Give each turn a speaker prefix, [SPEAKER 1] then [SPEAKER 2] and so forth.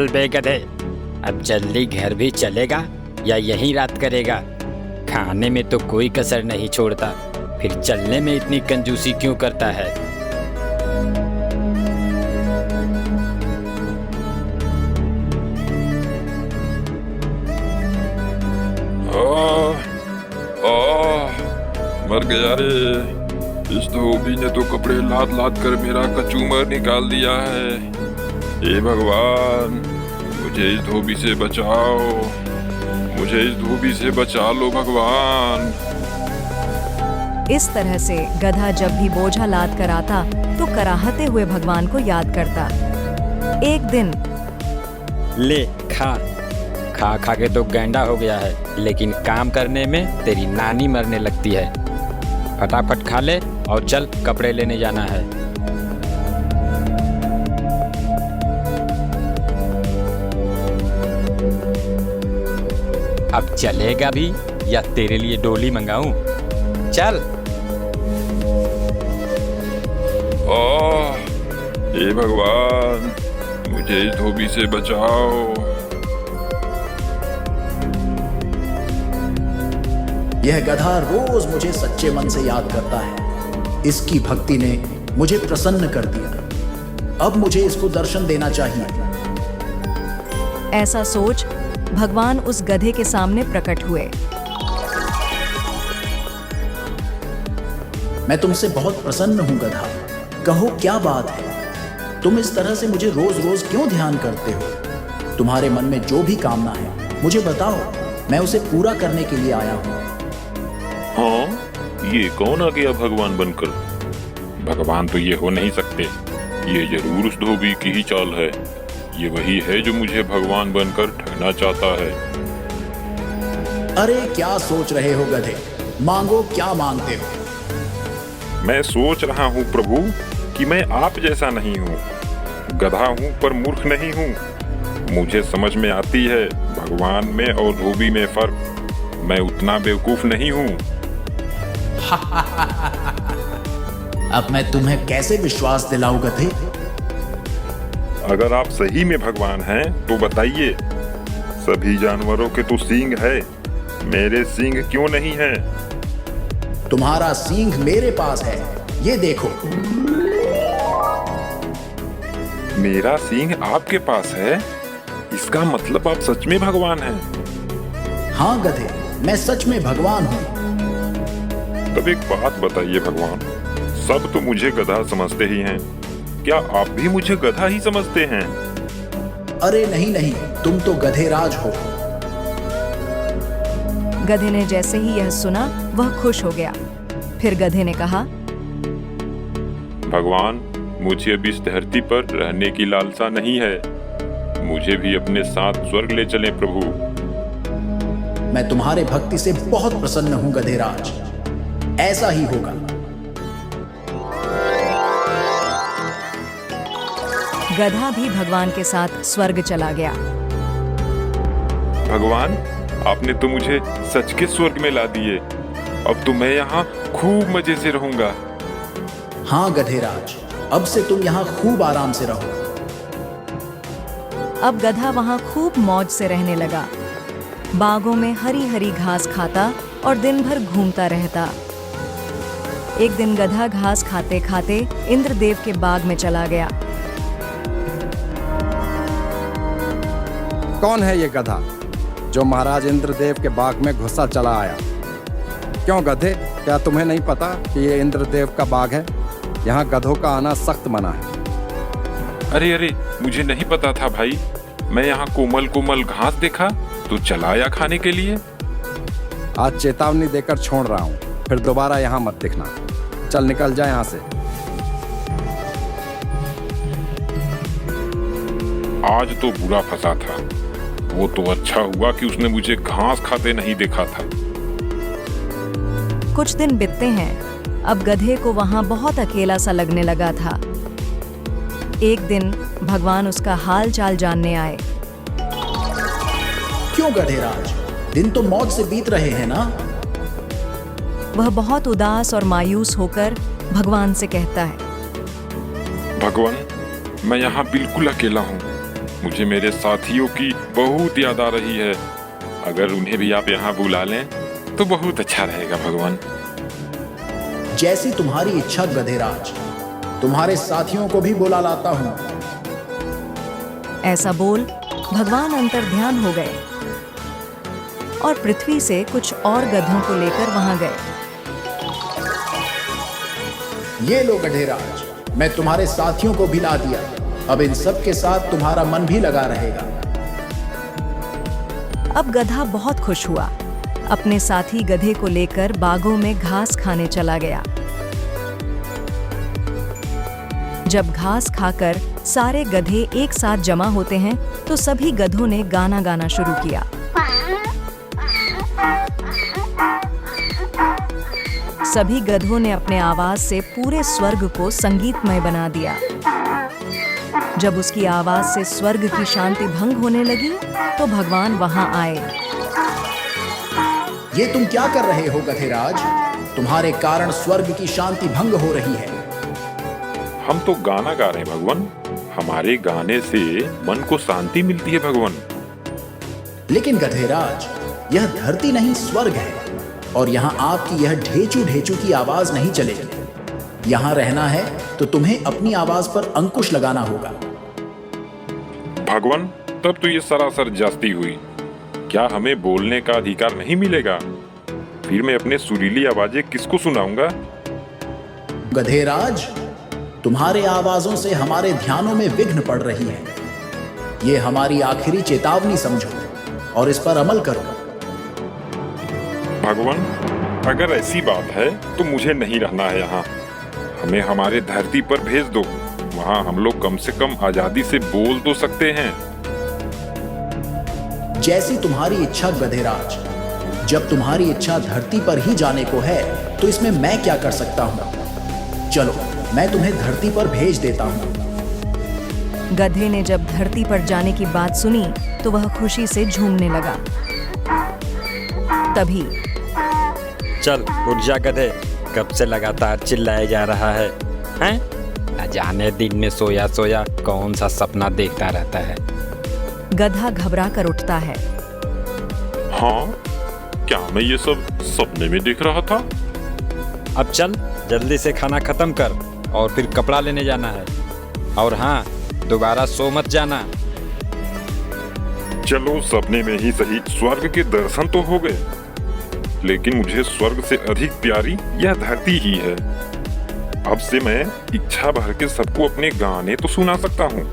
[SPEAKER 1] बोल बे गधे, अब जल्दी घर भी चलेगा या यहीं रात करेगा? खाने में तो कोई कसर नहीं छोड़ता, फिर चलने में इतनी कंजूसी क्यों करता है?
[SPEAKER 2] मर गया रे। इस धोबी ने तो कपड़े लाद लाद कर मेरा कचूमर निकाल दिया है। हे भगवान, मुझे इस धोबी से बचाओ, मुझे इस धोबी से बचा लो भगवान।
[SPEAKER 3] इस तरह से गधा जब भी बोझा लाद कर आता तो कराहते हुए भगवान को याद करता। एक दिन
[SPEAKER 1] ले खा खा खा के तो गैंडा हो गया है, लेकिन काम करने में तेरी नानी मरने लगती है। फटाफट खा ले और चल, कपड़े लेने जाना है। अब चलेगा भी या तेरे लिए डोली मंगाऊं? चल।
[SPEAKER 2] हे भगवान, मुझे इस धोबी से बचाओ।
[SPEAKER 4] यह गधा रोज मुझे सच्चे मन से याद करता है। इसकी भक्ति ने मुझे प्रसन्न कर दिया। अब मुझे इसको दर्शन देना चाहिए।
[SPEAKER 3] ऐसा सोच भगवान उस गधे के सामने प्रकट हुए।
[SPEAKER 4] मैं तुमसे बहुत प्रसन्न हूं गधा, कहो क्या बात है? तुम इस तरह से मुझे रोज रोज क्यों ध्यान करते हो? तुम्हारे मन में जो भी कामना है मुझे बताओ, मैं उसे पूरा करने के लिए आया हूं।
[SPEAKER 2] हाँ, ये कौन आ गया भगवान बनकर? भगवान तो ये हो नहीं सकते। ये जरूर उस धोबी की ही चाल है। ये वही है जो मुझे भगवान बनकर ठगना चाहता है।
[SPEAKER 4] अरे क्या सोच रहे हो गधे? मांगो, क्या मांगते हो?
[SPEAKER 2] मैं सोच रहा हूँ प्रभु कि मैं आप जैसा नहीं हूँ। गधा हूँ पर मूर्ख नहीं हूँ। मुझे समझ में आती है भगवान में और धोबी में फर्क। मैं उतना बेवकूफ नहीं हूँ।
[SPEAKER 4] अब मैं तुम्हें कैसे विश्वास दिलाऊं गधे?
[SPEAKER 2] अगर आप सही में भगवान हैं तो बताइए। सभी जानवरों के तो सींग है, मेरे सींग क्यों नहीं है?
[SPEAKER 4] तुम्हारा सींग मेरे पास है, ये देखो।
[SPEAKER 2] मेरा सींग आपके पास है? इसका मतलब आप सच में भगवान हैं।
[SPEAKER 4] हाँ गधे, मैं सच में भगवान हूँ।
[SPEAKER 2] तब एक बात बताइए भगवान, सब तो मुझे गधा समझते ही हैं, क्या आप भी मुझे गधा ही समझते हैं?
[SPEAKER 4] अरे नहीं नहीं, तुम तो गधेराज हो।
[SPEAKER 3] गधे ने जैसे ही यह सुना वह खुश हो गया। फिर गधे ने कहा,
[SPEAKER 2] भगवान, मुझे अब इस धरती पर रहने की लालसा नहीं है। मुझे भी अपने साथ स्वर्ग ले चलें प्रभु।
[SPEAKER 4] मैं तुम्हारे भक्ति से बहुत प्रसन्न हूँ गधेराज, ऐसा ही होगा।
[SPEAKER 3] गधा भी भगवान के साथ स्वर्ग चला गया।
[SPEAKER 2] भगवान, आपने तो मुझे सच के स्वर्ग में ला दिए। अब तो मैं यहाँ खूब मजे से रहूंगा।
[SPEAKER 4] हाँ गधेराज, अब से तुम यहाँ खूब आराम से रहो।
[SPEAKER 3] अब गधा वहां खूब मौज से रहने लगा। बागों में हरी हरी घास खाता और दिन भर घूमता रहता। एक दिन गधा घास खाते खाते इंद्रदेव के बाग में चला गया।
[SPEAKER 5] कौन है ये गधा जो महाराज इंद्रदेव के बाग में घुसा चला आया? क्यों गधे, क्या तुम्हें नहीं पता कि ये इंद्रदेव का बाग है? यहाँ गधों का आना सख्त मना है।
[SPEAKER 2] अरे अरे, मुझे नहीं पता था भाई। मैं यहाँ कोमल कोमल घास देखा तो चला आया खाने के लिए।
[SPEAKER 5] आज चेतावनी देकर छोड़ रहा हूँ, फिर दोबारा यहाँ मत दिखना। चल निकल जा यहाँ से।
[SPEAKER 2] आज तो बुरा फंसा था। वो तो अच्छा हुआ कि उसने मुझे घास खाते नहीं देखा था।
[SPEAKER 3] कुछ दिन बीतते हैं। अब गधे को वहां बहुत अकेला सा लगने लगा था। एक दिन भगवान उसका हाल चाल जानने आए।
[SPEAKER 4] क्यों गधेराज, दिन तो मौज से बीत रहे हैं ना?
[SPEAKER 3] वह बहुत उदास और मायूस होकर भगवान से कहता है,
[SPEAKER 2] भगवान, मैं यहाँ बिल्कुल अकेला हूँ। मुझे मेरे साथियों की बहुत याद आ रही है। अगर उन्हें भी आप यहाँ बुला लें तो बहुत अच्छा रहेगा भगवान।
[SPEAKER 4] जैसी तुम्हारी इच्छा गधेराज, तुम्हारे साथियों को भी बुला लाता हूं।
[SPEAKER 3] ऐसा बोल भगवान अंतर्ध्यान हो गए और पृथ्वी से कुछ और गधों को लेकर वहां गए।
[SPEAKER 4] ये लो गधेराज, मैं तुम्हारे साथियों को भी ला दिया। अब इन सब के साथ तुम्हारा मन भी लगा रहेगा।
[SPEAKER 3] अब गधा बहुत खुश हुआ। अपने साथी गधे को लेकर बागों में घास खाने चला गया। जब घास खाकर सारे गधे एक साथ जमा होते हैं तो सभी गधों ने गाना गाना शुरू किया। सभी गधों ने अपने आवाज से पूरे स्वर्ग को संगीतमय बना दिया। जब उसकी आवाज से स्वर्ग की शांति भंग होने लगी तो भगवान वहां आए।
[SPEAKER 4] ये तुम क्या कर रहे हो गधेराज? तुम्हारे कारण स्वर्ग की शांति भंग हो रही है।
[SPEAKER 2] हम तो गाना गा रहे हैं भगवान। हमारे गाने से मन को शांति मिलती है भगवान।
[SPEAKER 4] लेकिन गधेराज, यह धरती नहीं स्वर्ग है और यहाँ आपकी यह ढेचू ढेचू की आवाज नहीं चलेगी। यहाँ रहना है तो तुम्हें अपनी आवाज पर अंकुश लगाना होगा।
[SPEAKER 2] भगवान, तब तो ये सरासर जास्ती हुई। क्या हमें बोलने का अधिकार नहीं मिलेगा? फिर मैं अपने सुरीली आवाजें किसको सुनाऊंगा?
[SPEAKER 4] गधेराज, तुम्हारे आवाजों से हमारे ध्यानों में विघ्न पड़ रही है। ये हमारी आखिरी चेतावनी समझो और इस पर अमल करो।
[SPEAKER 2] भगवान, अगर ऐसी बात है तो मुझे नहीं रहना है यहाँ। हमें हमारे धरती पर भेज दो। वहाँ हम लोग कम से कम आजादी से बोल तो सकते हैं।
[SPEAKER 4] जैसी तुम्हारी इच्छा गधेराज। जब तुम्हारी इच्छा धरती पर ही जाने को है तो इसमें मैं क्या कर सकता हूँ? चलो, मैं तुम्हें धरती पर भेज देता हूँ।
[SPEAKER 3] गधे ने जब धरती पर जाने की बात सुनी तो वह खुशी से झूमने लगा। तभी
[SPEAKER 1] चल उठ जा गधे, कब से लगातार चिल्लाया जा रहा है, हैं? न जाने दिन में सोया सोया कौन सा सपना देखता रहता है।
[SPEAKER 3] गधा घबरा कर उठता है।
[SPEAKER 2] हाँ, क्या मैं ये सब सपने में देख रहा था?
[SPEAKER 1] अब चल जल्दी से खाना खत्म कर और फिर कपड़ा लेने जाना है। और हाँ, दोबारा सो मत जाना।
[SPEAKER 2] चलो, सपने में ही सही, स्वर्ग के दर्शन तो हो गए। लेकिन मुझे स्वर्ग से अधिक प्यारी यह धरती ही है। अब से मैं इच्छा भर के सबको अपने गाने तो सुना सकता हूँ।